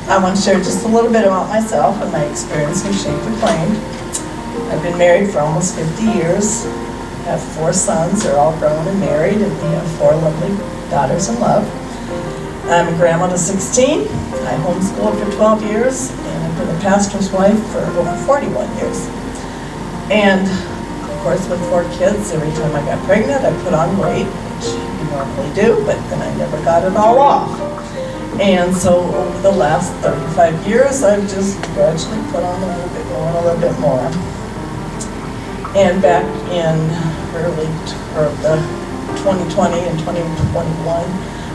I want to share just a little bit about myself and my experience with Shape Reclaimed. I've been married for almost 50 years. I have 4 sons. They're all grown and married, and we have 4 lovely daughters in love. I'm a grandma to 16. I homeschooled for 12 years, and I've been a pastor's wife for over 41 years. And of course, with 4 kids, every time I got pregnant, I put on weight, which you normally do, but then I never got it all off. And so over the last 35 years, I've just gradually put on a little bit more. And back in the 2020 and 2021,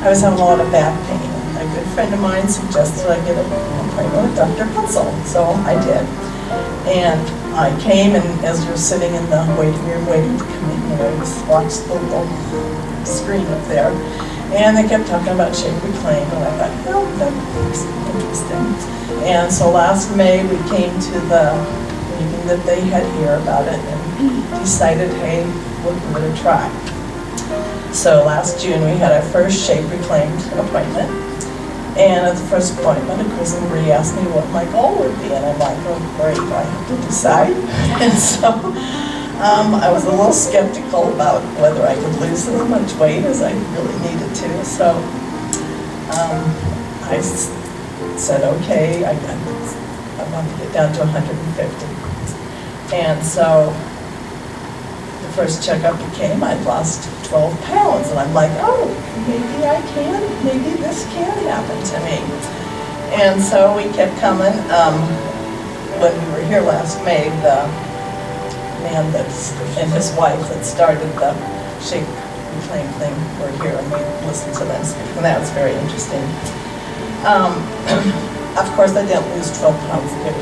I was having a lot of back pain. A good friend of mine suggested I get an appointment with Dr. Pencil, so I did. And I came, and as you're sitting in the waiting room waiting to come in, I just watched the little screen up there. And they kept talking about Shape Reclaimed, and I thought, oh, that's interesting. And so last May, we came to the meeting that they had here about it and decided, hey, we'll give it a try. So last June, we had our first Shape Reclaimed appointment. And at the first appointment, of course, Marie asked me what my goal would be. And I'm like, oh, great, I have to decide. And so I was a little skeptical about whether I could lose as much weight as I really needed to. So I said, okay, I want to get down to 150. And so the first checkup came, I'd lost 12 pounds. And I'm like, oh, maybe I can, maybe this can happen to me. And so we kept coming. When we were here last May, the man and his wife that started the Shape Reclaimed thing were here, and we listened to them speak, and that was very interesting. Of course, I didn't lose 12 pounds every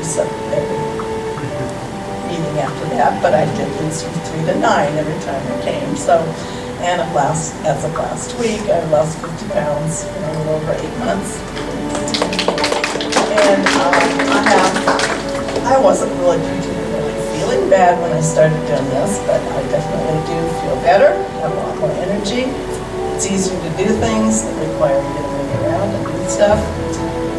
meeting after that, but I did lose from 3 to 9 every time I came. So, and as of last week, I lost 50 pounds in a little over 8 months. And I wasn't really particularly feeling bad when I started doing this, but I definitely do feel better, have a lot more energy. It's easier to do things that require getting around and do stuff.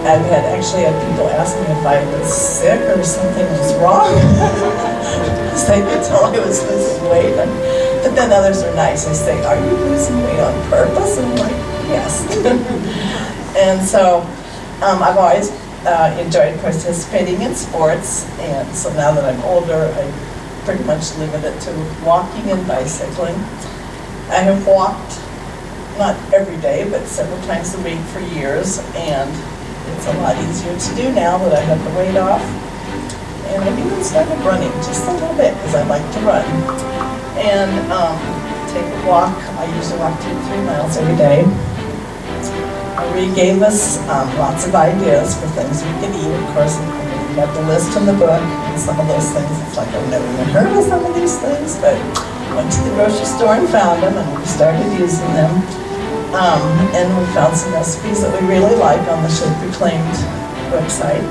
I've actually had people ask me if I was sick or something was wrong. Because they could tell I was losing weight. But then others are nice. They say, are you losing weight on purpose? And I'm like, yes. And so I've always enjoyed participating in sports, and so now that I'm older, I pretty much limit it to walking and bicycling. I have walked, not every day, but several times a week for years, and it's a lot easier to do now that I have the weight off. And I've even started running just a little bit, because I like to run. And take a walk. I usually walk 2 to 3 miles every day. Marie gave us lots of ideas for things we could eat. Of course, we have the list in the book, and some of those things, it's like I've never even heard of some of these things, but went to the grocery store and found them, and we started using them. And we found some recipes that we really like on the Shape Reclaimed website,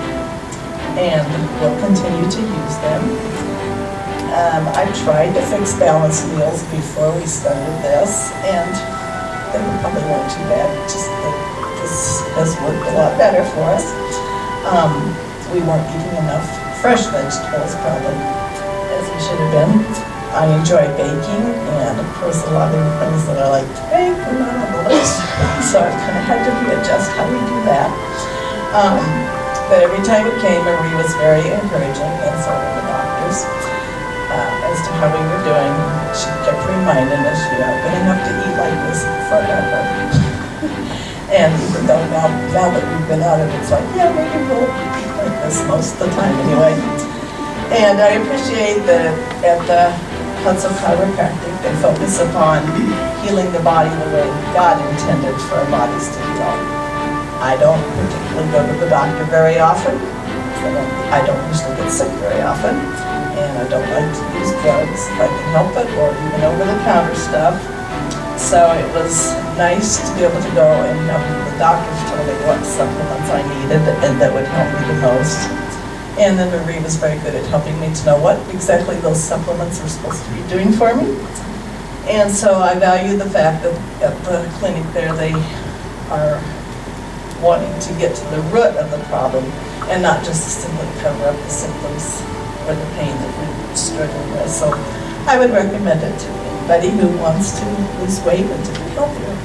and we'll continue to use them. I tried to fix balanced meals before we started this, and they probably weren't too bad, just that this has worked a lot better for us. We weren't eating enough fresh vegetables, probably, as we should have been. I enjoy baking, and of course a lot of the things that I like to bake are not on the list, so I kind of had to readjust how we do that. But every time it came, Marie was very encouraging, and so were the doctors, as to how we were doing. She kept reminding us, you are going to have to eat like this forever. And even though now that we've been at it, it's like, yeah, maybe we'll eat like this most of the time anyway. And I appreciate that at the Hudson Chiropractic, they focus upon healing the body the way God intended for our bodies to heal. I don't particularly go to the doctor very often. I don't usually get sick very often. And I don't like to use drugs if I can help it, or even over-the-counter stuff. So it was nice to be able to go and have the doctors tell me what supplements I needed and that would help me the most. And then Marie was very good at helping me to know what exactly those supplements are supposed to be doing for me. And so I value the fact that at the clinic there they are wanting to get to the root of the problem and not just simply cover up the symptoms or the pain that we're struggling with. So I would recommend it to anybody who wants to lose weight and to be healthier.